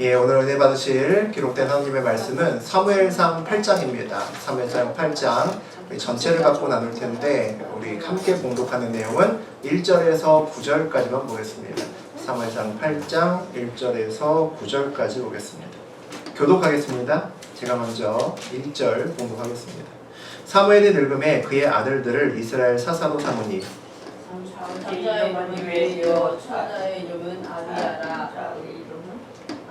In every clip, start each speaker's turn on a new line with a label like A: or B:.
A: 예, 오늘 은혜 받으실 기록된 하나님의 말씀은 사무엘상 8장입니다. 사무엘상 8장 전체를 갖고 나눌 텐데 우리 함께 봉독하는 내용은 1절에서 9절까지만 보겠습니다. 사무엘상 8장 1절에서 9절까지 보겠습니다. 교독하겠습니다. 제가 먼저 1절 봉독하겠습니다. 사무엘이 늙음에 그의 아들들을 이스라엘 사사로 삼으니
B: 장자의 이름은 유엘이요 차자의 이름은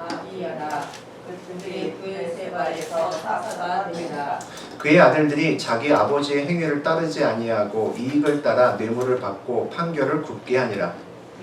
B: 아비야라. 그들이 브엘세바에서 사사가 되니라.
A: 그의 아들들이 자기 아버지의 행위를 따르지 아니하고 이익을 따라 뇌물을 받고 판결을 굽게 하니라.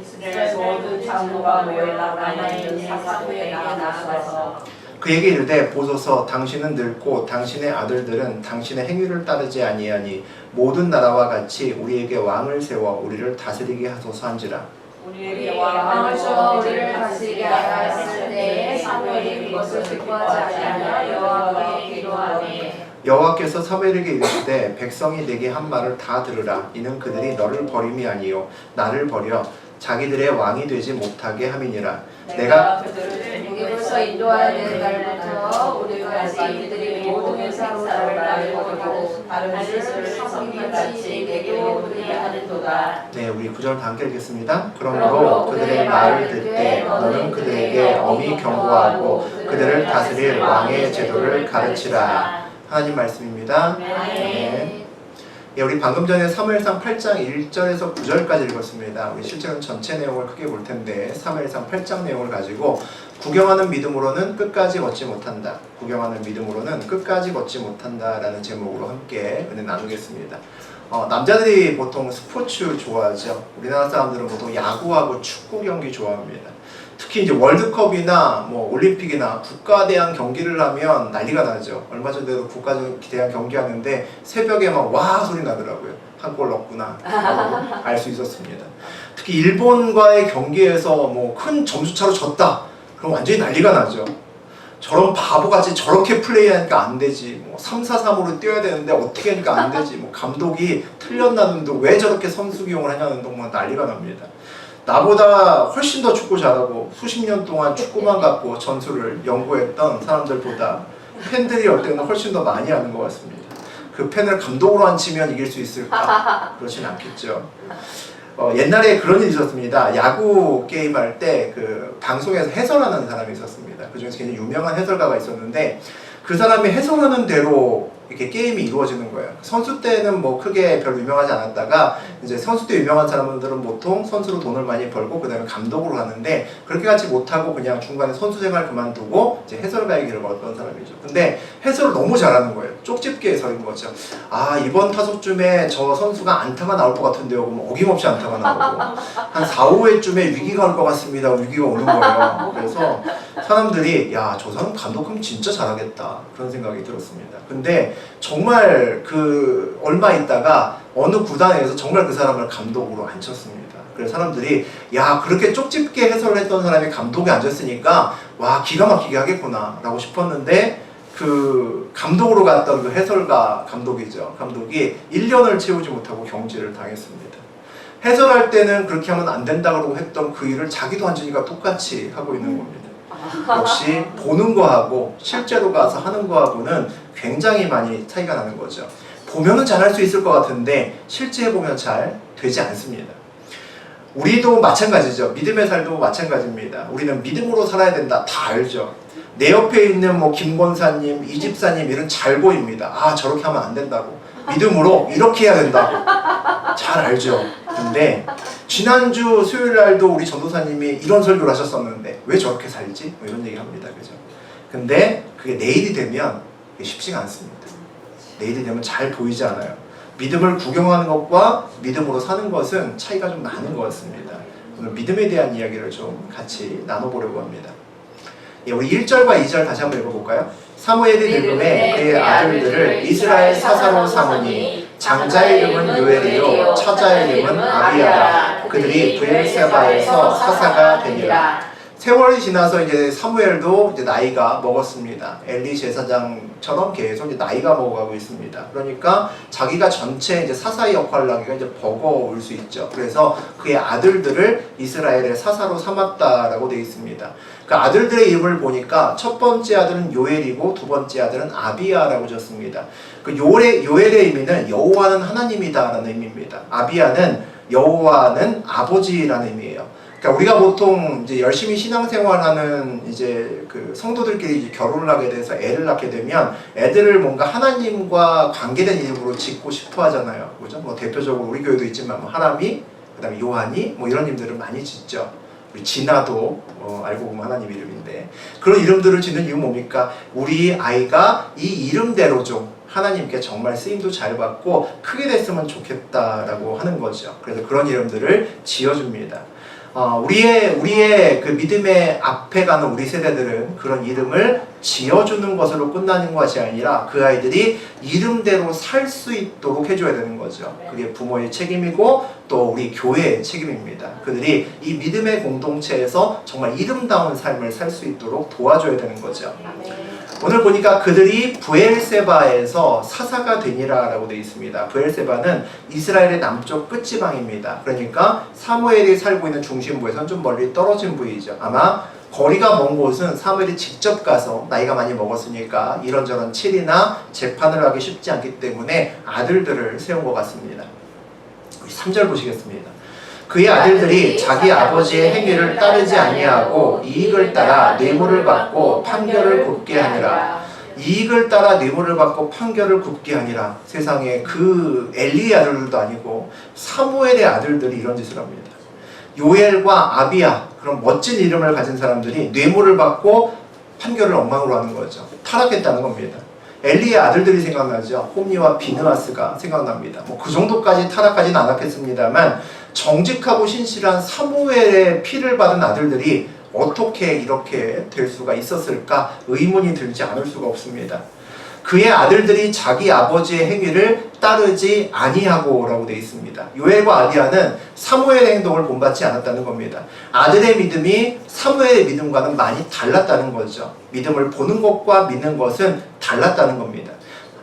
B: 이스라엘 모든 장로가 모여 라마에 있는 사사들에게 나아가서
A: 그에게 이르되 보소서 당신은 늙고 당신의 아들들은 당신의 행위를 따르지 아니하니 모든 나라와 같이 우리에게 왕을 세워 우리를 다스리게 하소서 한지라.
B: 우리에게 왕을 세워 우리를 다스리게 하라 했을 때에 사무엘이 그것을 기뻐하지 아니하여 여호와께 기도하니
A: 여호와께서 사무엘에게 이르시되 백성이 내게 한 말을 다 들으라. 이는 그들이 너를 버림이 아니요 나를 버려 자기들의 왕이 되지 못하게 함이니라. 내가
B: 그들을 애굽에서 인도하여 낸 날부터 우리까지 그들이 모든 행사를 나를 버리고 다른 신을 섬기같이 내게로 오르게 하는도다.
A: 네, 우리 9절 다 함께 읽겠습니다. 그러므로 그들의 말을 듣되 너는 그들에게 엄히 경고하고 그들을 다스릴 왕의 제도를 가르치라. 하나님 말씀입니다. 네. 예, 우리 방금 전에 사무엘상 8장 1절에서 9절까지 읽었습니다. 우리 실제로는 전체 내용을 크게 볼 텐데 사무엘상 8장 내용을 가지고 구경하는 믿음으로는 끝까지 걷지 못한다. 구경하는 믿음으로는 끝까지 걷지 못한다라는 제목으로 함께 은혜 나누겠습니다. 남자들이 보통 스포츠 좋아하죠. 우리나라 사람들은 보통 야구하고 축구 경기 좋아합니다. 특히 이제 월드컵이나 뭐 올림픽이나 국가대항 경기를 하면 난리가 나죠. 얼마 전에도 국가대항 경기하는데 새벽에 막 와 소리 나더라고요. 한 골 넣었구나 알 수 있었습니다. 특히 일본과의 경기에서 뭐 큰 점수차로 졌다. 그럼 완전히 난리가 나죠. 저런 바보같이 저렇게 플레이하니까 안 되지. 뭐 3-4-3으로 뛰어야 되는데 어떻게 하니까 안 되지. 뭐 감독이 틀렸나는 둥 왜 저렇게 선수 기용을 하냐는 둥 난리가 납니다. 나보다 훨씬 더 축구 잘하고 수십 년 동안 축구만 갖고 전술을 연구했던 사람들보다 팬들이 올 때는 훨씬 더 많이 하는 것 같습니다. 그 팬을 감독으로 앉히면 이길 수 있을까? 그렇진 않겠죠. 옛날에 그런 일이 있었습니다. 야구 게임 할 때 그 방송에서 해설하는 사람이 있었습니다. 그 중에서 굉장히 유명한 해설가가 있었는데 그 사람이 해설하는 대로 이렇게 게임이 이루어지는 거예요. 선수 때는 뭐 크게 별로 유명하지 않았다가 이제 선수 때 유명한 사람들은 보통 선수로 돈을 많이 벌고 그 다음에 감독으로 가는데 그렇게 하지 못하고 그냥 중간에 선수 생활 그만두고 이제 해설가의 길을 걸었던 사람이죠. 근데 해설을 너무 잘하는 거예요. 쪽집게 해설인 거죠. 아 이번 타석쯤에 저 선수가 안타가 나올 것 같은데요. 그럼 어김없이 안타가 나오고 한 4-5회쯤에 위기가 올 것 같습니다. 위기가 오는 거예요. 그래서 사람들이 야 저 사람 감독하면 진짜 잘하겠다 그런 생각이 들었습니다. 근데 정말 그 얼마 있다가 어느 구단에서 정말 그 사람을 감독으로 앉혔습니다. 그래서 사람들이 야 그렇게 쪽집게 해설을 했던 사람이 감독에 앉았으니까 와 기가 막히게 하겠구나 라고 싶었는데 그 감독으로 갔던 그 해설가 감독이죠. 감독이 1년을 채우지 못하고 경질을 당했습니다. 해설할 때는 그렇게 하면 안 된다고 했던 그 일을 자기도 앉으니까 똑같이 하고 있는 겁니다. 역시 보는 거하고 실제로 가서 하는 거하고는 굉장히 많이 차이가 나는 거죠. 보면은 잘할 수 있을 것 같은데 실제 해보면 잘 되지 않습니다. 우리도 마찬가지죠. 믿음의 삶도 마찬가지입니다. 우리는 믿음으로 살아야 된다 다 알죠. 내 옆에 있는 뭐 김권사님, 이집사님 이런 잘 보입니다. 아 저렇게 하면 안 된다고. 믿음으로 이렇게 해야 된다고 잘 알죠. 근데 지난주 수요일 날도 우리 전도사님이 이런 설교를 하셨었는데 왜 저렇게 살지? 뭐 이런 얘기 합니다. 그죠? 근데 그게 내일이 되면 쉽지가 않습니다. 내일이 되면 잘 보이지 않아요. 믿음을 구경하는 것과 믿음으로 사는 것은 차이가 좀 많은 것 같습니다. 오늘 믿음에 대한 이야기를 좀 같이 나눠보려고 합니다. 예, 우리 1절과 2절 다시 한번 읽어볼까요? 사무엘이 늙음에 그의 아들들을 이스라엘 사사로 삼으니 장자의 이름은 요엘이요 차자의 이름은 아비야라. 그들이 브엘세바에서 사사가 되니라. 세월이 지나서 이제 사무엘도 이제 나이가 먹었습니다. 엘리 제사장처럼 계속 이제 나이가 먹어가고 있습니다. 그러니까 자기가 전체 이제 사사의 역할을 하기가 이제 버거울 수 있죠. 그래서 그의 아들들을 이스라엘의 사사로 삼았다라고 되어 있습니다. 그 아들들의 이름을 보니까 첫 번째 아들은 요엘이고 두 번째 아들은 아비야라고 적습니다. 그 요엘의 의미는 여호와는 하나님이다라는 의미입니다. 아비야는 여호와는 아버지라는 의미예요. 그러니까 우리가 보통 이제 열심히 신앙생활하는 이제 그 성도들끼리 이제 결혼을 하게 돼서 애를 낳게 되면 애들을 뭔가 하나님과 관계된 이름으로 짓고 싶어 하잖아요. 그죠? 뭐 대표적으로 우리 교회도 있지만 뭐 하람이, 그다음에 요한이 뭐 이런 이름들을 많이 짓죠. 우리 진아도 알고 보면 하나님 이름인데 그런 이름들을 짓는 이유는 뭡니까? 우리 아이가 이 이름대로 좀 하나님께 정말 쓰임도 잘 받고 크게 됐으면 좋겠다라고 하는 거죠. 그래서 그런 이름들을 지어줍니다. 우리의 그 믿음의 앞에 가는 우리 세대들은 그런 이름을 지어주는 것으로 끝나는 것이 아니라 그 아이들이 이름대로 살 수 있도록 해줘야 되는 거죠. 그게 부모의 책임이고 또 우리 교회의 책임입니다. 그들이 이 믿음의 공동체에서 정말 이름다운 삶을 살 수 있도록 도와줘야 되는 거죠. 오늘 보니까 그들이 브엘세바에서 사사가 되니라 라고 되어 있습니다. 브엘세바는 이스라엘의 남쪽 끝지방입니다. 그러니까 사무엘이 살고 있는 중심부에서는 좀 멀리 떨어진 부위죠. 아마 거리가 먼 곳은 사무엘이 직접 가서 나이가 많이 먹었으니까 이런저런 칠이나 재판을 하기 쉽지 않기 때문에 아들들을 세운 것 같습니다. 3절 보시겠습니다. 그의 아들들이 자기 아버지의 행위를 따르지 아니하고 이익을 따라 뇌물을 받고 판결을 굽게 하니라. 이익을 따라 뇌물을 받고 판결을 굽게 하니라. 세상에 그 엘리의 아들들도 아니고 사무엘의 아들들이 이런 짓을 합니다. 요엘과 아비야, 그런 멋진 이름을 가진 사람들이 뇌물을 받고 판결을 엉망으로 하는 거죠. 타락했다는 겁니다. 엘리의 아들들이 생각나죠. 홈리와 비느하스가 생각납니다. 뭐 그 정도까지 타락하진 않았겠습니다만 정직하고 신실한 사무엘의 피를 받은 아들들이 어떻게 이렇게 될 수가 있었을까 의문이 들지 않을 수가 없습니다. 그의 아들들이 자기 아버지의 행위를 따르지 아니하고 라고 되어 있습니다. 요엘과 아비야는 사무엘의 행동을 본받지 않았다는 겁니다. 아들의 믿음이 사무엘의 믿음과는 많이 달랐다는 거죠. 믿음을 보는 것과 믿는 것은 달랐다는 겁니다.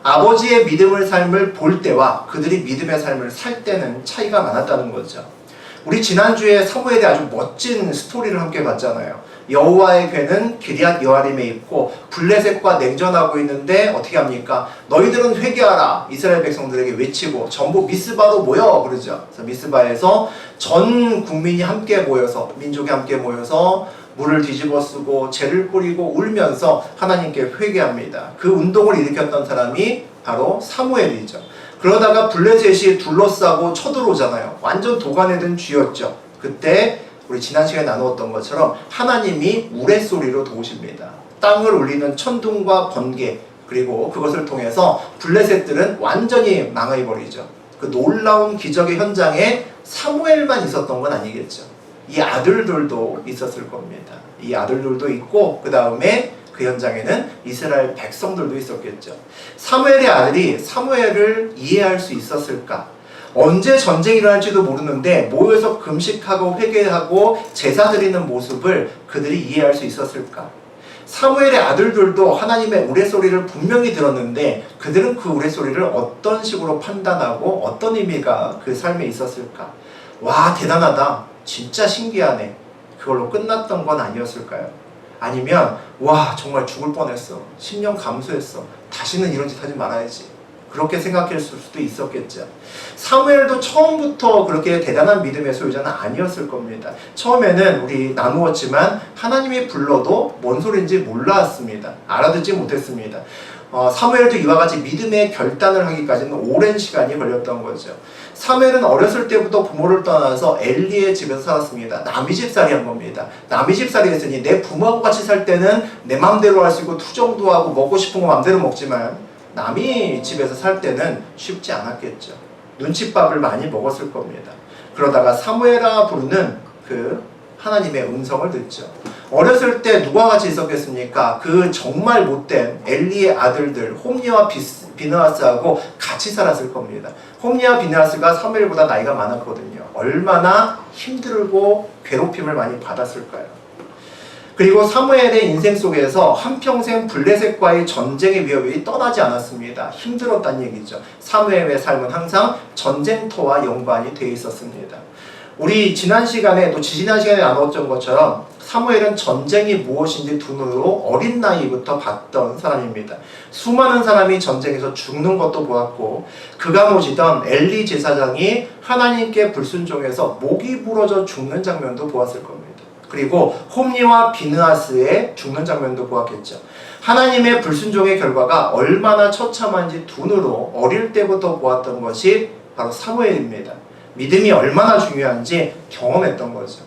A: 아버지의 믿음의 삶을 볼 때와 그들이 믿음의 삶을 살 때는 차이가 많았다는 거죠. 우리 지난주에 사무엘의 아주 멋진 스토리를 함께 봤잖아요. 여호와의 궤는 기럇 여아림에 있고 블레셋과 냉전하고 있는데 어떻게 합니까? 너희들은 회개하라 이스라엘 백성들에게 외치고 전부 미스바로 모여 그러죠. 그래서 미스바에서 전 국민이 함께 모여서 민족이 함께 모여서 물을 뒤집어 쓰고 재를 뿌리고 울면서 하나님께 회개합니다. 그 운동을 일으켰던 사람이 바로 사무엘이죠. 그러다가 블레셋이 둘러싸고 쳐들어오잖아요. 완전 도간에 든 쥐였죠. 그때 우리 지난 시간에 나누었던 것처럼 하나님이 우레소리로 도우십니다. 땅을 울리는 천둥과 번개, 그리고 그것을 통해서 블레셋들은 완전히 망해버리죠. 그 놀라운 기적의 현장에 사무엘만 있었던 건 아니겠죠. 이 아들들도 있었을 겁니다. 이 아들들도 있고 그 다음에 그 현장에는 이스라엘 백성들도 있었겠죠. 사무엘의 아들이 사무엘을 이해할 수 있었을까? 언제 전쟁이 일어날지도 모르는데 모여서 금식하고 회개하고 제사 드리는 모습을 그들이 이해할 수 있었을까? 사무엘의 아들들도 하나님의 우레소리를 분명히 들었는데 그들은 그 우레소리를 어떤 식으로 판단하고 어떤 의미가 그 삶에 있었을까? 와, 대단하다. 진짜 신기하네. 그걸로 끝났던 건 아니었을까요? 아니면 와, 정말 죽을 뻔했어. 10년 감수했어. 다시는 이런 짓 하지 말아야지. 그렇게 생각했을 수도 있었겠죠. 사무엘도 처음부터 그렇게 대단한 믿음의 소유자는 아니었을 겁니다. 처음에는 우리 나누었지만 하나님이 불러도 뭔 소리인지 몰랐습니다. 알아듣지 못했습니다. 사무엘도 이와 같이 믿음의 결단을 하기까지는 오랜 시간이 걸렸던 거죠. 사무엘은 어렸을 때부터 부모를 떠나서 엘리의 집에서 살았습니다. 남의 집살이 한 겁니다. 남의 집살이 했으니 내 부모하고 같이 살 때는 내 맘대로 할 수 있고 투정도 하고 먹고 싶은 거 맘대로 먹지만 남의 집에서 살 때는 쉽지 않았겠죠. 눈칫밥을 많이 먹었을 겁니다. 그러다가 사무엘아 부르는 그 하나님의 음성을 듣죠. 어렸을 때 누가 같이 있었겠습니까? 그 정말 못된 엘리의 아들들 홈리와 비느하스하고 같이 살았을 겁니다. 홈리와 비느하스가 사무엘보다 나이가 많았거든요. 얼마나 힘들고 괴롭힘을 많이 받았을까요? 그리고 사무엘의 인생 속에서 한평생 블레셋과의 전쟁의 위협이 떠나지 않았습니다. 힘들었다는 얘기죠. 사무엘의 삶은 항상 전쟁터와 연관이 되어 있었습니다. 우리 지난 시간에 또 지지난 시간에 나눴던 것처럼 사무엘은 전쟁이 무엇인지 두 눈으로 어린 나이부터 봤던 사람입니다. 수많은 사람이 전쟁에서 죽는 것도 보았고 그가 모시던 엘리 제사장이 하나님께 불순종해서 목이 부러져 죽는 장면도 보았을 겁니다. 그리고 홈리와 비느하스의 죽는 장면도 보았겠죠. 하나님의 불순종의 결과가 얼마나 처참한지 두 눈으로 어릴 때부터 보았던 것이 바로 사무엘입니다. 믿음이 얼마나 중요한지 경험했던 거죠.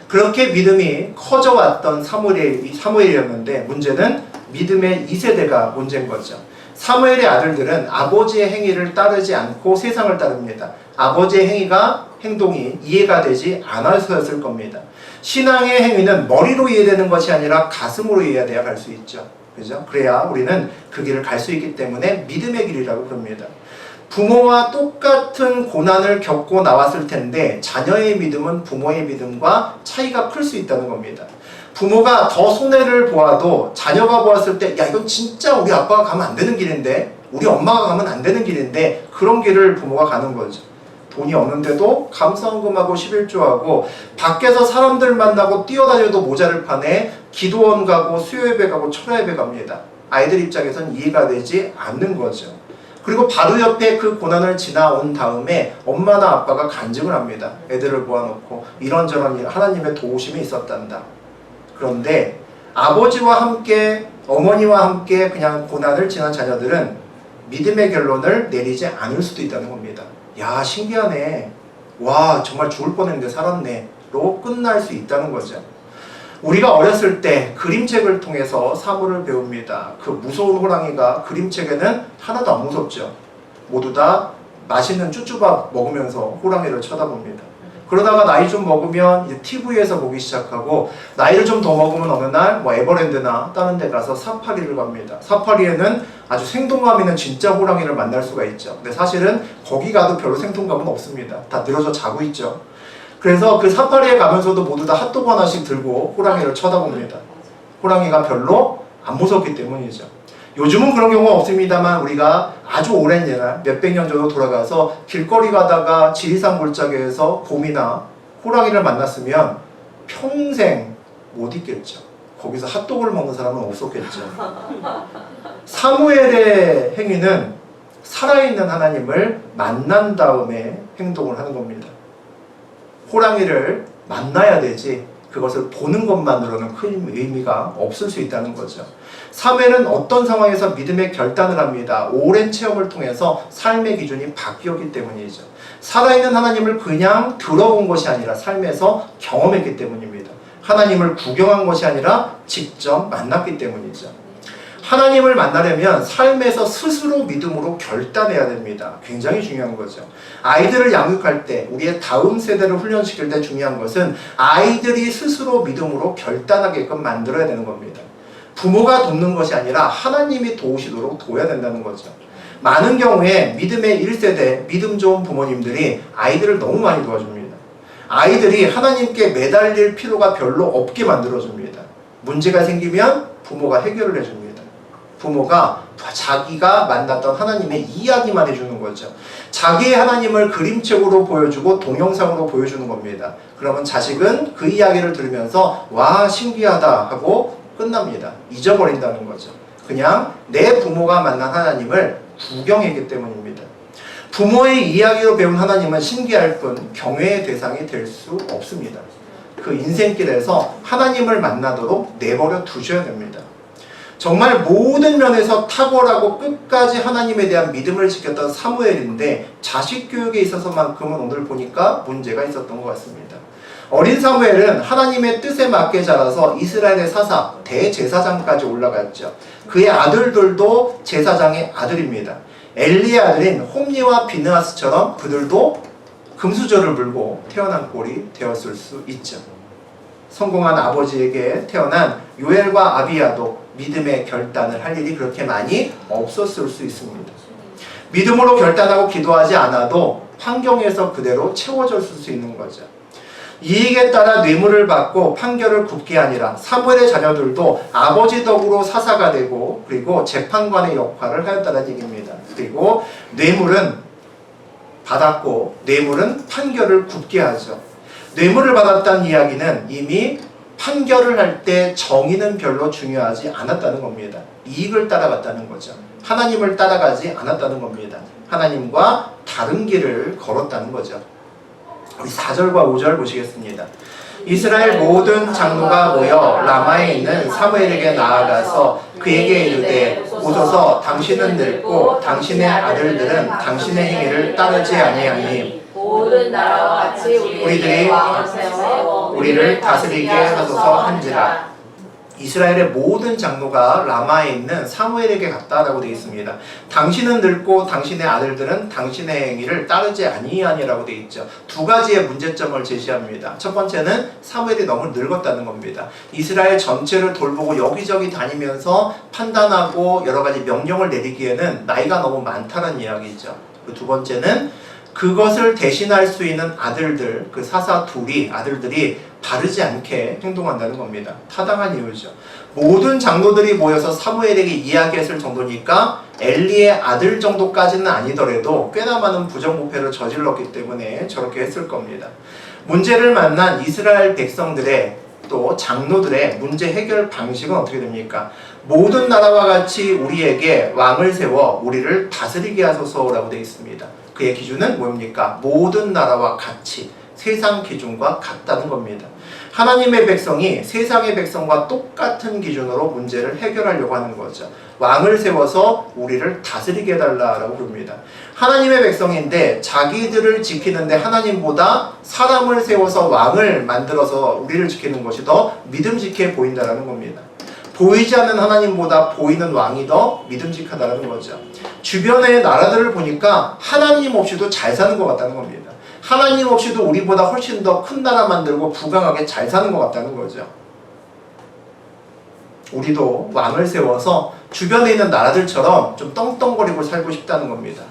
A: 그렇게 믿음이 커져왔던 사무엘이었는데 문제는 믿음의 2세대가 문제인 거죠. 사무엘의 아들들은 아버지의 행위를 따르지 않고 세상을 따릅니다. 아버지의 행동이 이해가 되지 않아서였을 겁니다. 신앙의 행위는 머리로 이해되는 것이 아니라 가슴으로 이해돼야 갈 수 있죠. 그죠? 그래야 우리는 그 길을 갈 수 있기 때문에 믿음의 길이라고 부릅니다. 부모와 똑같은 고난을 겪고 나왔을 텐데 자녀의 믿음은 부모의 믿음과 차이가 클 수 있다는 겁니다. 부모가 더 손해를 보아도 자녀가 보았을 때 야 이건 진짜 우리 아빠가 가면 안 되는 길인데 우리 엄마가 가면 안 되는 길인데 그런 길을 부모가 가는 거죠. 돈이 없는데도 감사헌금하고 11조하고 밖에서 사람들 만나고 뛰어다녀도 모자를 파네 기도원 가고 수요예배 가고 철야예배 갑니다. 아이들 입장에선 이해가 되지 않는 거죠. 그리고 바로 옆에 그 고난을 지나온 다음에 엄마나 아빠가 간증을 합니다. 애들을 모아놓고 이런저런 하나님의 도우심이 있었단다. 그런데 아버지와 함께 어머니와 함께 그냥 고난을 지난 자녀들은 믿음의 결론을 내리지 않을 수도 있다는 겁니다. 야 신기하네. 와 정말 죽을 뻔했는데 살았네. 로 끝날 수 있다는 거죠. 우리가 어렸을 때 그림책을 통해서 사물을 배웁니다. 그 무서운 호랑이가 그림책에는 하나도 안 무섭죠. 모두 다 맛있는 쭈쭈밥 먹으면서 호랑이를 쳐다봅니다. 그러다가 나이 좀 먹으면 이제 TV에서 보기 시작하고 나이를 좀 더 먹으면 어느 날 뭐 에버랜드나 다른 데 가서 사파리를 갑니다. 사파리에는 아주 생동감 있는 진짜 호랑이를 만날 수가 있죠. 근데 사실은 거기 가도 별로 생동감은 없습니다. 다 늘어져 자고 있죠. 그래서 그 사파리에 가면서도 모두 다 핫도그 하나씩 들고 호랑이를 쳐다봅니다. 호랑이가 별로 안 무섭기 때문이죠. 요즘은 그런 경우가 없습니다만 우리가 아주 오랜 옛날 몇백 년 정도 돌아가서 길거리 가다가 지리산 골짜기에서 곰이나 호랑이를 만났으면 평생 못 있겠죠. 거기서 핫도그를 먹는 사람은 없었겠죠. 사무엘의 행위는 살아있는 하나님을 만난 다음에 행동을 하는 겁니다. 호랑이를 만나야 되지 그것을 보는 것만으로는 큰 의미가 없을 수 있다는 거죠. 사무엘은 어떤 상황에서 믿음의 결단을 합니다. 오랜 체험을 통해서 삶의 기준이 바뀌었기 때문이죠. 살아있는 하나님을 그냥 들어본 것이 아니라 삶에서 경험했기 때문입니다. 하나님을 구경한 것이 아니라 직접 만났기 때문이죠. 하나님을 만나려면 삶에서 스스로 믿음으로 결단해야 됩니다. 굉장히 중요한 거죠. 아이들을 양육할 때 우리의 다음 세대를 훈련시킬 때 중요한 것은 아이들이 스스로 믿음으로 결단하게끔 만들어야 되는 겁니다. 부모가 돕는 것이 아니라 하나님이 도우시도록 도와야 된다는 거죠. 많은 경우에 믿음의 1세대, 믿음 좋은 부모님들이 아이들을 너무 많이 도와줍니다. 아이들이 하나님께 매달릴 필요가 별로 없게 만들어줍니다. 문제가 생기면 부모가 해결을 해줍니다. 부모가 자기가 만났던 하나님의 이야기만 해주는 거죠. 자기의 하나님을 그림책으로 보여주고 동영상으로 보여주는 겁니다. 그러면 자식은 그 이야기를 들으면서 와 신기하다 하고 끝납니다. 잊어버린다는 거죠. 그냥 내 부모가 만난 하나님을 구경했기 때문입니다. 부모의 이야기로 배운 하나님은 신기할 뿐 경외의 대상이 될 수 없습니다. 그 인생길에서 하나님을 만나도록 내버려 두셔야 됩니다. 정말 모든 면에서 탁월하고 끝까지 하나님에 대한 믿음을 지켰던 사무엘인데 자식 교육에 있어서만큼은 오늘 보니까 문제가 있었던 것 같습니다. 어린 사무엘은 하나님의 뜻에 맞게 자라서 이스라엘의 사사, 대제사장까지 올라갔죠. 그의 아들들도 제사장의 아들입니다. 엘리의 아들인 홈리와 비느하스처럼 그들도 금수저를 물고 태어난 꼴이 되었을 수 있죠. 성공한 아버지에게 태어난 요엘과 아비야도 믿음의 결단을 할 일이 그렇게 많이 없었을 수 있습니다. 믿음으로 결단하고 기도하지 않아도 환경에서 그대로 채워졌을 수 있는 거죠. 이익에 따라 뇌물을 받고 판결을 굽게 아니라 사무엘의 자녀들도 아버지 덕으로 사사가 되고 그리고 재판관의 역할을 하였다는 얘기입니다. 그리고 뇌물은 받았고 뇌물은 판결을 굽게 하죠. 뇌물을 받았다는 이야기는 이미 판결을 할 때 정의는 별로 중요하지 않았다는 겁니다. 이익을 따라갔다는 거죠. 하나님을 따라가지 않았다는 겁니다. 하나님과 다른 길을 걸었다는 거죠. 우리 4절과 5절 보시겠습니다. 이스라엘 모든 장로가 모여 라마에 있는 사무엘에게 나아가서 그에게 이르되 오소서 당신은 늙고 당신의 아들들은 당신의 행위를 따르지 아니하니
B: 모든 나라와 같이 우리에게 왕을 세워
A: 우리를 다스리게 하소서 한지라. 이스라엘의 모든 장로가 라마에 있는 사무엘에게 갔다라고 되어 있습니다. 당신은 늙고 당신의 아들들은 당신의 행위를 따르지 아니하니라고 되어 있죠. 두 가지의 문제점을 제시합니다. 첫 번째는 사무엘이 너무 늙었다는 겁니다. 이스라엘 전체를 돌보고 여기저기 다니면서 판단하고 여러 가지 명령을 내리기에는 나이가 너무 많다는 이야기죠. 그 두 번째는 그것을 대신할 수 있는 아들들, 그 사사 둘이 아들들이 바르지 않게 행동한다는 겁니다. 타당한 이유죠. 모든 장로들이 모여서 사무엘에게 이야기했을 정도니까 엘리의 아들 정도까지는 아니더라도 꽤나 많은 부정부패를 저질렀기 때문에 저렇게 했을 겁니다. 문제를 만난 이스라엘 백성들의 또 장로들의 문제 해결 방식은 어떻게 됩니까? 모든 나라와 같이 우리에게 왕을 세워 우리를 다스리게 하소서라고 되어 있습니다. 그의 기준은 뭡니까? 모든 나라와 같이 세상 기준과 같다는 겁니다. 하나님의 백성이 세상의 백성과 똑같은 기준으로 문제를 해결하려고 하는 거죠. 왕을 세워서 우리를 다스리게 해달라고 부릅니다. 하나님의 백성인데 자기들을 지키는데 하나님보다 사람을 세워서 왕을 만들어서 우리를 지키는 것이 더 믿음직해 보인다는 겁니다. 보이지 않는 하나님보다 보이는 왕이 더 믿음직하다는 거죠. 주변의 나라들을 보니까 하나님 없이도 잘 사는 것 같다는 겁니다. 하나님 없이도 우리보다 훨씬 더 큰 나라 만들고 부강하게 잘 사는 것 같다는 거죠. 우리도 왕을 세워서 주변에 있는 나라들처럼 좀 떵떵거리고 살고 싶다는 겁니다.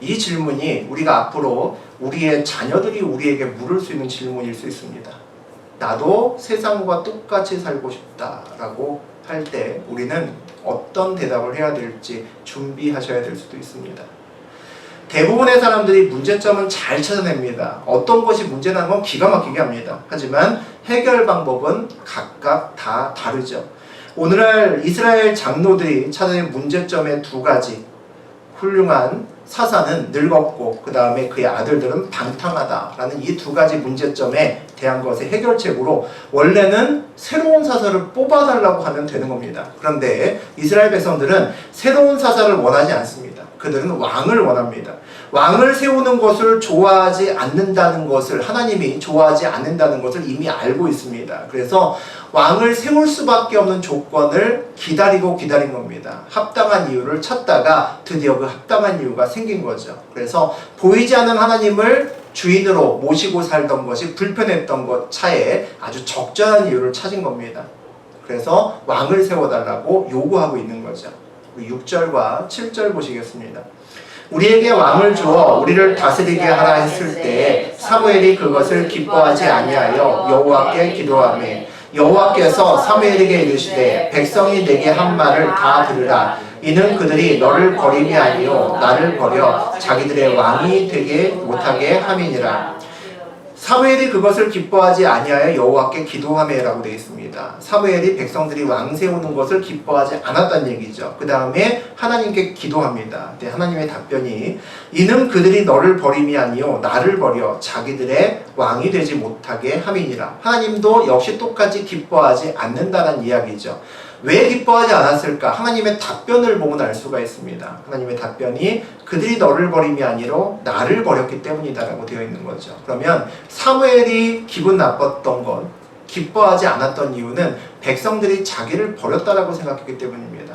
A: 이 질문이 우리가 앞으로 우리의 자녀들이 우리에게 물을 수 있는 질문일 수 있습니다. 나도 세상과 똑같이 살고 싶다라고 할 때 우리는 어떤 대답을 해야 될지 준비하셔야 될 수도 있습니다. 대부분의 사람들이 문제점은 잘 찾아냅니다. 어떤 것이 문제라는 건 기가 막히게 합니다. 하지만 해결 방법은 각각 다 다르죠. 오늘날 이스라엘 장로들이 찾아낸 문제점의 두 가지. 훌륭한 사사는 늙었고 그 다음에 그의 아들들은 방탕하다라는 이 두 가지 문제점에 대한 것의 해결책으로 원래는 새로운 사사를 뽑아달라고 하면 되는 겁니다. 그런데 이스라엘 백성들은 새로운 사사를 원하지 않습니다. 그들은 왕을 원합니다. 왕을 세우는 것을 좋아하지 않는다는 것을 하나님이 좋아하지 않는다는 것을 이미 알고 있습니다. 그래서 왕을 세울 수밖에 없는 조건을 기다린 겁니다. 합당한 이유를 찾다가 드디어 그 합당한 이유가 생긴 거죠. 그래서 보이지 않는 하나님을 주인으로 모시고 살던 것이 불편했던 것 차에 아주 적절한 이유를 찾은 겁니다. 그래서 왕을 세워달라고 요구하고 있는 거죠. 6절과 7절 보시겠습니다. 우리에게 왕을 주어 우리를 다스리게 하라 했을 때 사무엘이 그것을 기뻐하지 아니하여 여호와께 기도하매 여호와께서 사무엘에게 이르시되 백성이 내게 한 말을 다 들으라. 이는 그들이 너를 버림이 아니요 나를 버려 자기들의 왕이 되게 못하게 함이니라. 사무엘이 그것을 기뻐하지 아니하여 여호와께 기도하매라고 되어 있습니다. 사무엘이 백성들이 왕 세우는 것을 기뻐하지 않았다는 얘기죠. 그 다음에 하나님께 기도합니다. 네, 하나님의 답변이 이는 그들이 너를 버림이 아니요 나를 버려 자기들의 왕이 되지 못하게 함이니라. 하나님도 역시 똑같이 기뻐하지 않는다는 이야기죠. 왜 기뻐하지 않았을까? 하나님의 답변을 보면 알 수가 있습니다. 하나님의 답변이 그들이 너를 버림이 아니로 나를 버렸기 때문이다라고 되어 있는 거죠. 그러면 사무엘이 기분 나빴던 것, 기뻐하지 않았던 이유는 백성들이 자기를 버렸다라고 생각했기 때문입니다.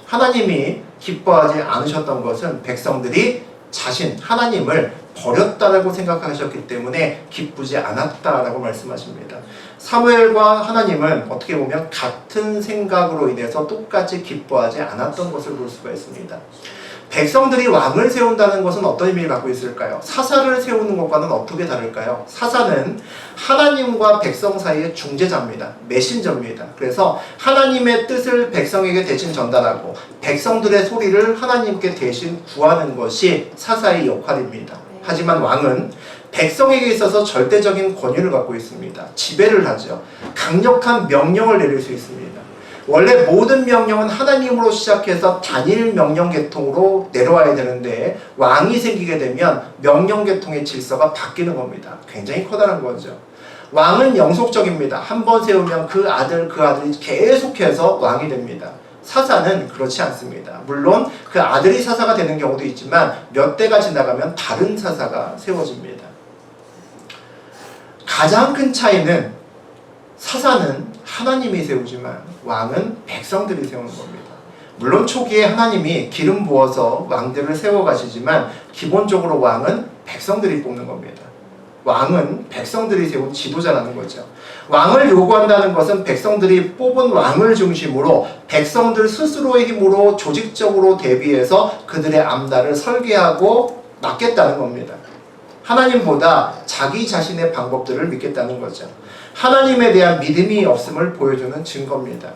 A: 하나님이 기뻐하지 않으셨던 것은 백성들이 하나님을 버렸다라고 생각하셨기 때문에 기쁘지 않았다라고 말씀하십니다. 사무엘과 하나님은 어떻게 보면 같은 생각으로 인해서 똑같이 기뻐하지 않았던 것을 볼 수가 있습니다. 백성들이 왕을 세운다는 것은 어떤 의미를 갖고 있을까요? 사사를 세우는 것과는 어떻게 다를까요? 사사는 하나님과 백성 사이의 중재자입니다. 메신저입니다. 그래서 하나님의 뜻을 백성에게 대신 전달하고 백성들의 소리를 하나님께 대신 구하는 것이 사사의 역할입니다. 하지만 왕은 백성에게 있어서 절대적인 권위를 갖고 있습니다. 지배를 하죠. 강력한 명령을 내릴 수 있습니다. 원래 모든 명령은 하나님으로 시작해서 단일 명령 계통으로 내려와야 되는데 왕이 생기게 되면 명령 계통의 질서가 바뀌는 겁니다. 굉장히 커다란 거죠. 왕은 영속적입니다. 한 번 세우면 그 아들이 계속해서 왕이 됩니다. 사사는 그렇지 않습니다. 물론 그 아들이 사사가 되는 경우도 있지만 몇 대가 지나가면 다른 사사가 세워집니다. 가장 큰 차이는 사사는 하나님이 세우지만 왕은 백성들이 세우는 겁니다. 물론 초기에 하나님이 기름 부어서 왕들을 세워가시지만 기본적으로 왕은 백성들이 뽑는 겁니다. 왕은 백성들이 세운 지도자라는 거죠. 왕을 요구한다는 것은 백성들이 뽑은 왕을 중심으로 백성들 스스로의 힘으로 조직적으로 대비해서 그들의 앞날을 설계하고 맡겠다는 겁니다. 하나님보다 자기 자신의 방법들을 믿겠다는 거죠. 하나님에 대한 믿음이 없음을 보여주는 증거입니다.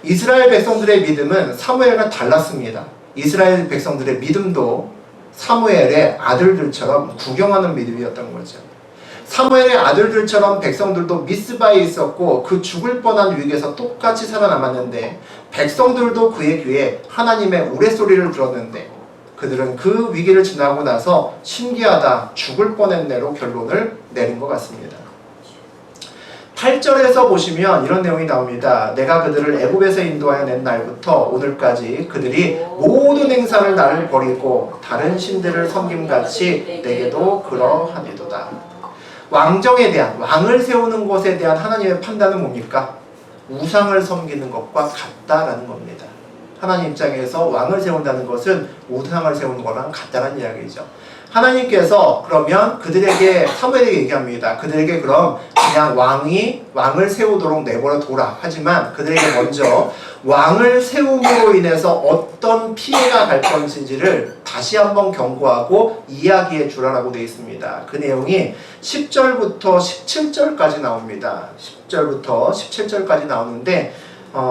A: 이스라엘 백성들의 믿음은 사무엘과 달랐습니다. 이스라엘 백성들의 믿음도 사무엘의 아들들처럼 구경하는 믿음이었던 거죠. 사무엘의 아들들처럼 백성들도 미스바에 있었고 그 죽을 뻔한 위기에서 똑같이 살아남았는데 백성들도 그의 귀에 하나님의 우레소리를 들었는데 그들은 그 위기를 지나고 나서 신기하다, 죽을 뻔했네로 결론을 내린 것 같습니다. 8절에서 보시면 이런 내용이 나옵니다. 내가 그들을 애굽에서 인도하여 낸 날부터 오늘까지 그들이 모든 행사를 나를 버리고 다른 신들을 섬김같이 내게도 그러하니도다. 왕정에 대한, 왕을 세우는 것에 대한 하나님의 판단은 뭡니까? 우상을 섬기는 것과 같다라는 겁니다. 하나님 입장에서 왕을 세운다는 것은 우상을 세우는 거랑 같다는 이야기죠. 하나님께서 그러면 그들에게 사무엘에게 얘기합니다. 그들에게 그럼 그냥 왕을 세우도록 내버려 둬라. 하지만 그들에게 먼저 왕을 세움으로 인해서 어떤 피해가 갈 것인지를 다시 한번 경고하고 이야기해 주라라고 되어 있습니다. 그 내용이 10절부터 17절까지 나옵니다. 10절부터 17절까지 나오는데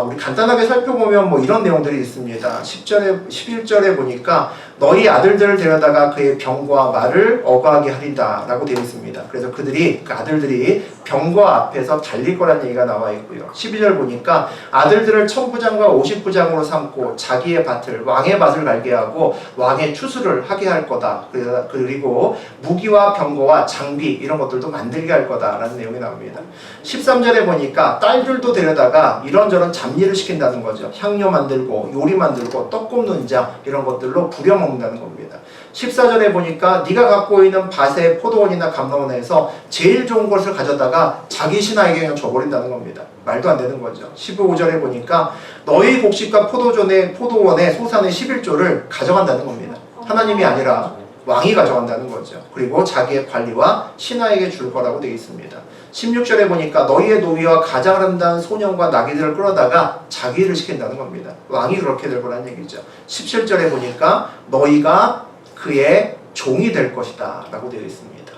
A: 우리 간단하게 살펴보면 뭐 이런 내용들이 있습니다. 10절에, 11절에 보니까 너희 아들들을 데려다가 그의 병과 말을 어거하게 하리다 라고 되어 있습니다. 그래서 그 아들들이 병과 앞에서 달릴 거라는 얘기가 나와 있고요. 12절 보니까 아들들을 천부장과 50부장으로 삼고 자기의 밭을, 왕의 밭을 갈게 하고 왕의 추수를 하게 할 거다. 그리고 무기와 병거와 장비 이런 것들도 만들게 할 거다라는 내용이 나옵니다. 13절에 보니까 딸들도 데려다가 이런저런 잡일을 시킨다는 거죠. 향료 만들고 요리 만들고 떡 굽는 자 이런 것들로 부려먹는다는 겁니다. 14절에 보니까 네가 갖고 있는 밭의 포도원이나 감나원에서 제일 좋은 것을 가져다가 자기 신하에게 그냥 줘버린다는 겁니다. 말도 안 되는 거죠. 15절에 보니까 너희 곡식과 포도원의 소산의 11조를 가져간다는 겁니다. 하나님이 아니라 왕이 가져간다는 거죠. 그리고 자기의 관리와 신하에게 줄 거라고 되어 있습니다. 16절에 보니까 너희의 노비와 가장 아름다운 소년과 나귀들을 끌어다가 자기를 시킨다는 겁니다. 왕이 그렇게 될 거라는 얘기죠. 17절에 보니까 너희가 그의 종이 될 것이다 라고 되어 있습니다.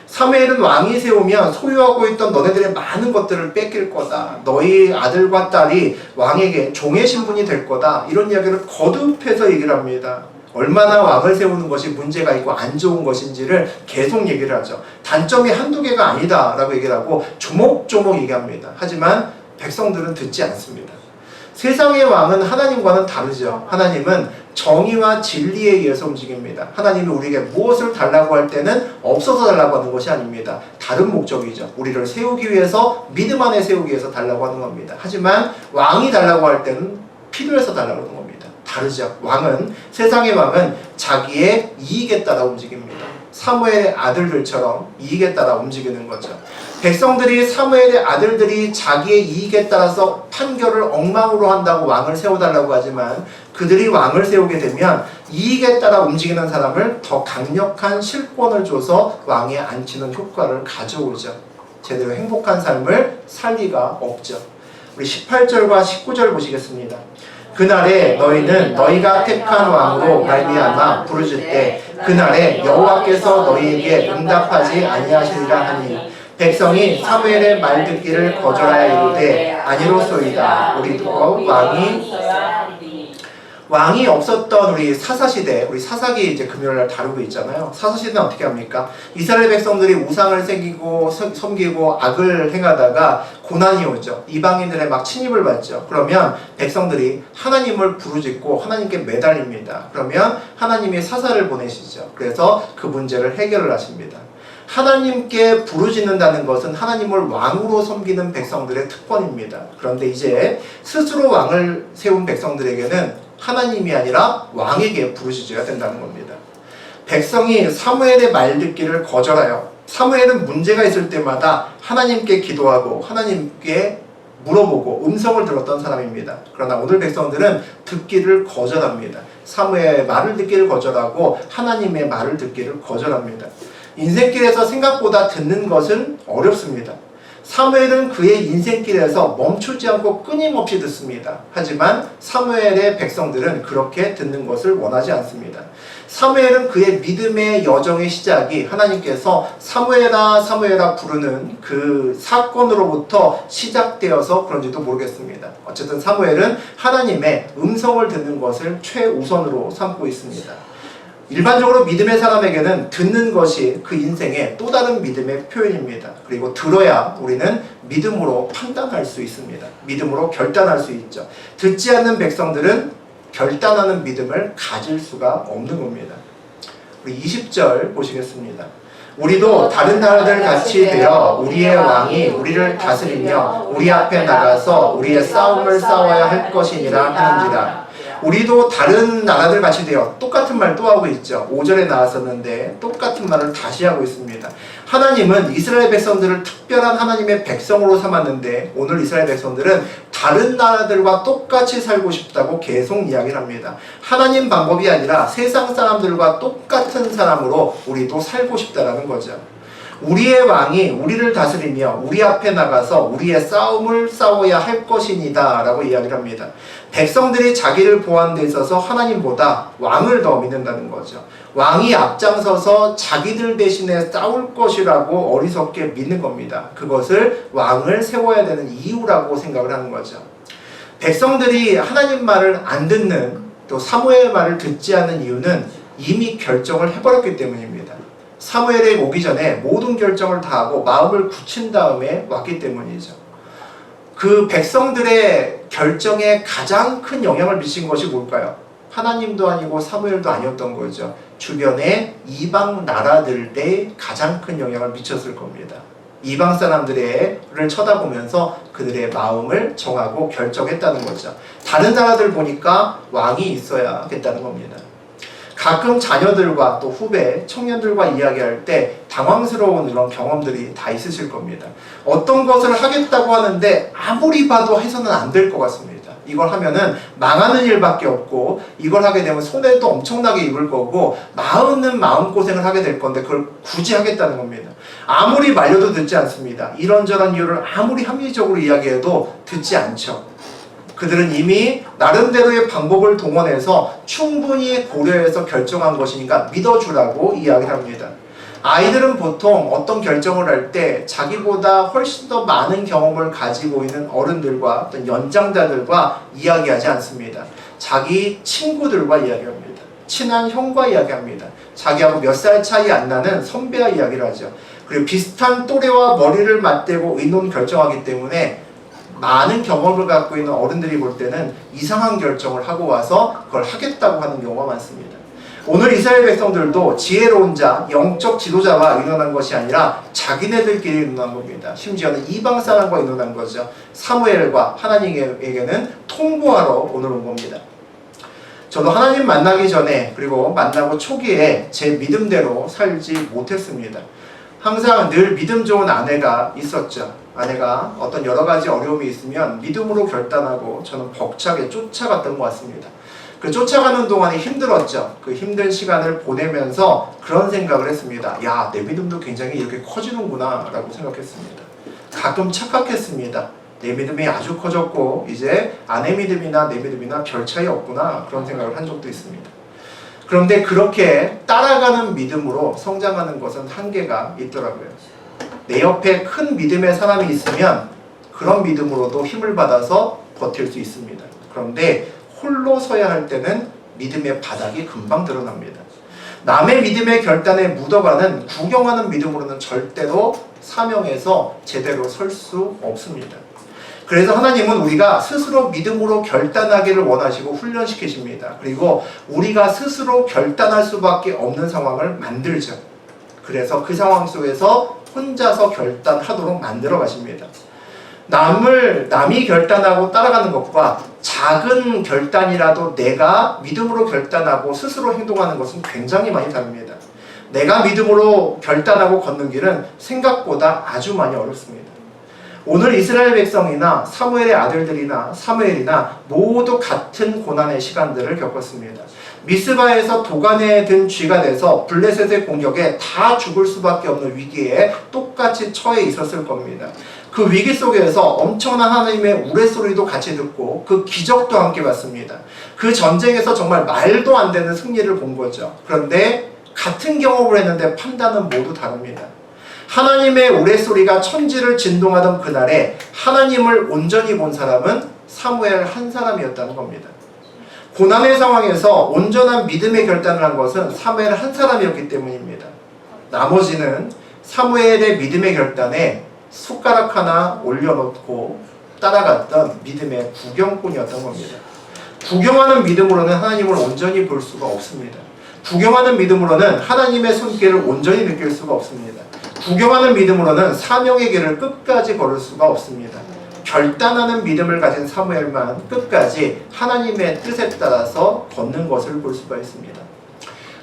A: 사무엘은 왕이 세우면 소유하고 있던 너네들의 많은 것들을 뺏길 거다. 너희 아들과 딸이 왕에게 종의 신분이 될 거다. 이런 이야기를 거듭해서 얘기를 합니다. 얼마나 왕을 세우는 것이 문제가 있고 안 좋은 것인지를 계속 얘기를 하죠. 단점이 한두 개가 아니다 라고 얘기를 하고 조목조목 얘기합니다. 하지만 백성들은 듣지 않습니다. 세상의 왕은 하나님과는 다르죠. 하나님은 정의와 진리에 의해서 움직입니다. 하나님이 우리에게 무엇을 달라고 할 때는 없어서 달라고 하는 것이 아닙니다. 다른 목적이죠. 우리를 세우기 위해서, 믿음 안에 세우기 위해서 달라고 하는 겁니다. 하지만 왕이 달라고 할 때는 필요해서 달라고 하는 겁니다. 다르죠. 세상의 왕은 자기의 이익에 따라 움직입니다. 사무엘의 아들들처럼 이익에 따라 움직이는 거죠. 사무엘의 아들들이 자기의 이익에 따라서 판결을 엉망으로 한다고 왕을 세워달라고 하지만 그들이 왕을 세우게 되면 이익에 따라 움직이는 사람을 더 강력한 실권을 줘서 왕에 앉히는 효과를 가져오죠. 제대로 행복한 삶을 살 리가 없죠. 우리 18절과 19절 보시겠습니다. 그날에 너희는 너희가 택한 왕으로 말미암아 부르짖을 때 그날에 여호와께서 너희에게 응답하지 아니하시리라 하니 백성이 사무엘의 말 듣기를 거절하여 이르되 아니로소이다. 우리도 왕이 없었던 우리 사사시대, 우리 사사기 이제 금요일날 다루고 있잖아요. 사사시대는 어떻게 합니까? 이스라엘 백성들이 우상을 섬기고 악을 행하다가 고난이 오죠. 이방인들의 막 침입을 받죠. 그러면 백성들이 하나님을 부르짖고 하나님께 매달립니다. 그러면 하나님이 사사를 보내시죠. 그래서 그 문제를 해결을 하십니다. 하나님께 부르짖는다는 것은 하나님을 왕으로 섬기는 백성들의 특권입니다. 그런데 이제 스스로 왕을 세운 백성들에게는 하나님이 아니라 왕에게 부르짖어야 된다는 겁니다. 백성이 사무엘의 말 듣기를 거절하여 사무엘은 문제가 있을 때마다 하나님께 기도하고 하나님께 물어보고 음성을 들었던 사람입니다. 그러나 오늘 백성들은 듣기를 거절합니다. 사무엘의 말을 듣기를 거절하고 하나님의 말을 듣기를 거절합니다. 인생길에서 생각보다 듣는 것은 어렵습니다. 사무엘은 그의 인생길에서 멈추지 않고 끊임없이 듣습니다. 하지만 사무엘의 백성들은 그렇게 듣는 것을 원하지 않습니다. 사무엘은 그의 믿음의 여정의 시작이 하나님께서 사무엘아 사무엘아 부르는 그 사건으로부터 시작되어서 그런지도 모르겠습니다. 어쨌든 사무엘은 하나님의 음성을 듣는 것을 최우선으로 삼고 있습니다. 일반적으로 믿음의 사람에게는 듣는 것이 그 인생의 또 다른 믿음의 표현입니다. 그리고 들어야 우리는 믿음으로 판단할 수 있습니다. 믿음으로 결단할 수 있죠. 듣지 않는 백성들은 결단하는 믿음을 가질 수가 없는 겁니다. 우리 20절 보시겠습니다. 우리도 다른 나라들 같이 되어 우리의 왕이 우리를 다스리며 우리 앞에 나가서 우리의 싸움을 싸워야 할 것이니라 하는지라. 우리도 다른 나라들 같이 되어 똑같은 말 또 하고 있죠. 5절에 나왔었는데 똑같은 말을 다시 하고 있습니다. 하나님은 이스라엘 백성들을 특별한 하나님의 백성으로 삼았는데 오늘 이스라엘 백성들은 다른 나라들과 똑같이 살고 싶다고 계속 이야기를 합니다. 하나님 방법이 아니라 세상 사람들과 똑같은 사람으로 우리도 살고 싶다라는 거죠. 우리의 왕이 우리를 다스리며 우리 앞에 나가서 우리의 싸움을 싸워야 할 것이니다 라고 이야기를 합니다. 백성들이 자기를 보호하는 데 있어서 하나님보다 왕을 더 믿는다는 거죠. 왕이 앞장서서 자기들 대신에 싸울 것이라고 어리석게 믿는 겁니다. 그것을 왕을 세워야 되는 이유라고 생각을 하는 거죠. 백성들이 하나님 말을 안 듣는 또 사무엘 말을 듣지 않는 이유는 이미 결정을 해버렸기 때문입니다. 사무엘에 오기 전에 모든 결정을 다 하고 마음을 굳힌 다음에 왔기 때문이죠. 그 백성들의 결정에 가장 큰 영향을 미친 것이 뭘까요? 하나님도 아니고 사무엘도 아니었던 거죠. 주변의 이방 나라들에 가장 큰 영향을 미쳤을 겁니다. 이방 사람들을 쳐다보면서 그들의 마음을 정하고 결정했다는 거죠. 다른 나라들 보니까 왕이 있어야겠다는 겁니다. 가끔 자녀들과 또 후배, 청년들과 이야기할 때 당황스러운 이런 경험들이 다 있으실 겁니다. 어떤 것을 하겠다고 하는데 아무리 봐도 해서는 안 될 것 같습니다. 이걸 하면은 망하는 일밖에 없고 이걸 하게 되면 손해도 엄청나게 입을 거고 나은 마음고생을 하게 될 건데 그걸 굳이 하겠다는 겁니다. 아무리 말려도 듣지 않습니다. 이런저런 이유를 아무리 합리적으로 이야기해도 듣지 않죠. 그들은 이미 나름대로의 방법을 동원해서 충분히 고려해서 결정한 것이니까 믿어주라고 이야기를 합니다. 아이들은 보통 어떤 결정을 할 때 자기보다 훨씬 더 많은 경험을 가지고 있는 어른들과 어떤 연장자들과 이야기하지 않습니다. 자기 친구들과 이야기합니다. 친한 형과 이야기합니다. 자기하고 몇 살 차이 안 나는 선배와 이야기를 하죠. 그리고 비슷한 또래와 머리를 맞대고 의논 결정하기 때문에 많은 경험을 갖고 있는 어른들이 볼 때는 이상한 결정을 하고 와서 그걸 하겠다고 하는 경우가 많습니다. 오늘 이스라엘 백성들도 지혜로운 자, 영적 지도자와 의논한 것이 아니라 자기네들끼리 의논한 겁니다. 심지어는 이방 사람과 의논한 거죠. 사무엘과 하나님에게는 통보하러 오늘 온 겁니다. 저도 하나님 만나기 전에 그리고 만나고 초기에 제 믿음대로 살지 못했습니다. 항상 늘 믿음 좋은 아내가 있었죠. 아내가 어떤 여러 가지 어려움이 있으면 믿음으로 결단하고 저는 벅차게 쫓아갔던 것 같습니다. 그 쫓아가는 동안이 힘들었죠. 그 힘든 시간을 보내면서 그런 생각을 했습니다. 야, 내 믿음도 굉장히 이렇게 커지는구나 라고 생각했습니다. 가끔 착각했습니다. 내 믿음이 아주 커졌고 이제 아내 믿음이나 내 믿음이나 별 차이 없구나 그런 생각을 한 적도 있습니다. 그런데 그렇게 따라가는 믿음으로 성장하는 것은 한계가 있더라고요. 내 옆에 큰 믿음의 사람이 있으면 그런 믿음으로도 힘을 받아서 버틸 수 있습니다. 그런데 홀로 서야 할 때는 믿음의 바닥이 금방 드러납니다. 남의 믿음의 결단에 묻어가는 구경하는 믿음으로는 절대로 사명에서 제대로 설 수 없습니다. 그래서 하나님은 우리가 스스로 믿음으로 결단하기를 원하시고 훈련시키십니다. 그리고 우리가 스스로 결단할 수밖에 없는 상황을 만들죠. 그래서 그 상황 속에서 혼자서 결단하도록 만들어 가십니다. 남이 결단하고 따라가는 것과 작은 결단이라도 내가 믿음으로 결단하고 스스로 행동하는 것은 굉장히 많이 다릅니다. 내가 믿음으로 결단하고 걷는 길은 생각보다 아주 많이 어렵습니다. 오늘 이스라엘 백성이나 사무엘의 아들들이나 사무엘이나 모두 같은 고난의 시간들을 겪었습니다. 미스바에서 도간에 든 쥐가 돼서 블레셋의 공격에 다 죽을 수밖에 없는 위기에 똑같이 처해 있었을 겁니다. 그 위기 속에서 엄청난 하나님의 우레소리도 같이 듣고 그 기적도 함께 봤습니다. 그 전쟁에서 정말 말도 안 되는 승리를 본 거죠. 그런데 같은 경험을 했는데 판단은 모두 다릅니다. 하나님의 우레소리가 천지를 진동하던 그날에 하나님을 온전히 본 사람은 사무엘 한 사람이었다는 겁니다. 고난의 상황에서 온전한 믿음의 결단을 한 것은 사무엘 한 사람이었기 때문입니다. 나머지는 사무엘의 믿음의 결단에 숟가락 하나 올려놓고 따라갔던 믿음의 구경꾼이었던 겁니다. 구경하는 믿음으로는 하나님을 온전히 볼 수가 없습니다. 구경하는 믿음으로는 하나님의 손길을 온전히 느낄 수가 없습니다. 구경하는 믿음으로는 사명의 길을 끝까지 걸을 수가 없습니다. 결단하는 믿음을 가진 사무엘만 끝까지 하나님의 뜻에 따라서 걷는 것을 볼 수가 있습니다.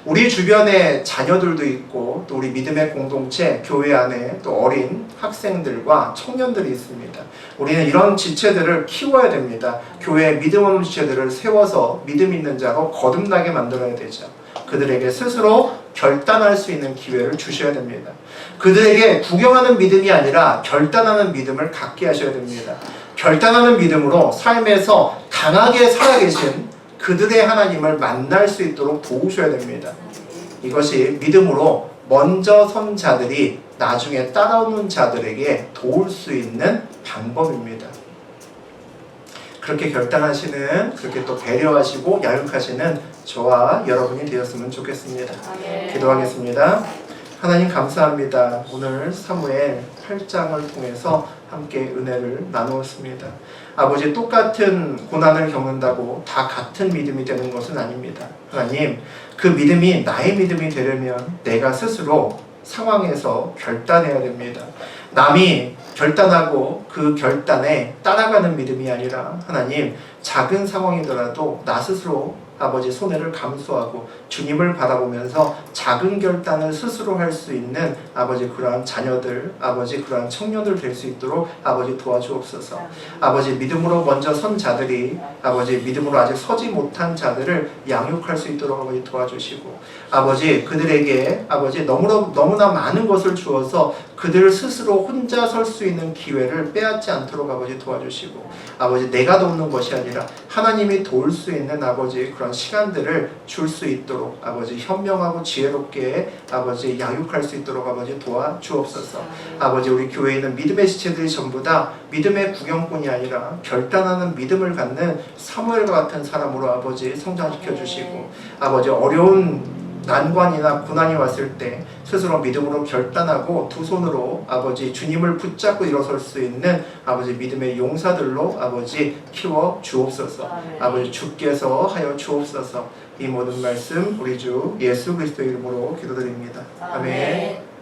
A: 우리 주변에 자녀들도 있고 또 우리 믿음의 공동체, 교회 안에 또 어린 학생들과 청년들이 있습니다. 우리는 이런 지체들을 키워야 됩니다. 교회에 믿음 없는 지체들을 세워서 믿음 있는 자로 거듭나게 만들어야 되죠. 그들에게 스스로 결단할 수 있는 기회를 주셔야 됩니다. 그들에게 구경하는 믿음이 아니라 결단하는 믿음을 갖게 하셔야 됩니다. 결단하는 믿음으로 삶에서 강하게 살아계신 그들의 하나님을 만날 수 있도록 도우셔야 됩니다. 이것이 믿음으로 먼저 선 자들이 나중에 따라오는 자들에게 도울 수 있는 방법입니다. 그렇게 결단하시는, 그렇게 또 배려하시고 양육하시는 저와 여러분이 되었으면 좋겠습니다. 기도하겠습니다. 하나님 감사합니다. 오늘 사무엘 8장을 통해서 함께 은혜를 나누었습니다. 아버지, 똑같은 고난을 겪는다고 다 같은 믿음이 되는 것은 아닙니다. 하나님, 그 믿음이 나의 믿음이 되려면 내가 스스로 상황에서 결단해야 됩니다. 남이 결단하고 그 결단에 따라가는 믿음이 아니라 하나님, 작은 상황이더라도 나 스스로 아버지 손해를 감수하고 주님을 바라보면서 작은 결단을 스스로 할 수 있는 아버지 그러한 자녀들, 아버지 그러한 청년들 될 수 있도록 아버지 도와주옵소서. 아버지 믿음으로 먼저 선 자들이 아버지 믿음으로 아직 서지 못한 자들을 양육할 수 있도록 아버지 도와주시고, 아버지 그들에게 아버지 너무나 많은 것을 주어서 그들 스스로 혼자 설 수 있는 기회를 빼앗지 않도록 아버지 도와주시고, 아버지 내가 돕는 것이 아니라 하나님이 도울 수 있는 아버지 그런 시간들을 줄 수 있도록 아버지 현명하고 지혜롭게 아버지 양육할 수 있도록 아버지 도와주옵소서. 아버지 우리 교회에 있는 믿음의 지체들이 전부 다 믿음의 구경꾼이 아니라 결단하는 믿음을 갖는 사무엘과 같은 사람으로 아버지 성장시켜 주시고, 아버지 어려운 난관이나 고난이 왔을 때 스스로 믿음으로 결단하고 두 손으로 아버지 주님을 붙잡고 일어설 수 있는 아버지 믿음의 용사들로 아버지 키워 주옵소서. 아버지 주께서 하여 주옵소서. 이 모든 말씀 우리 주 예수 그리스도의 이름으로 기도드립니다. 아멘.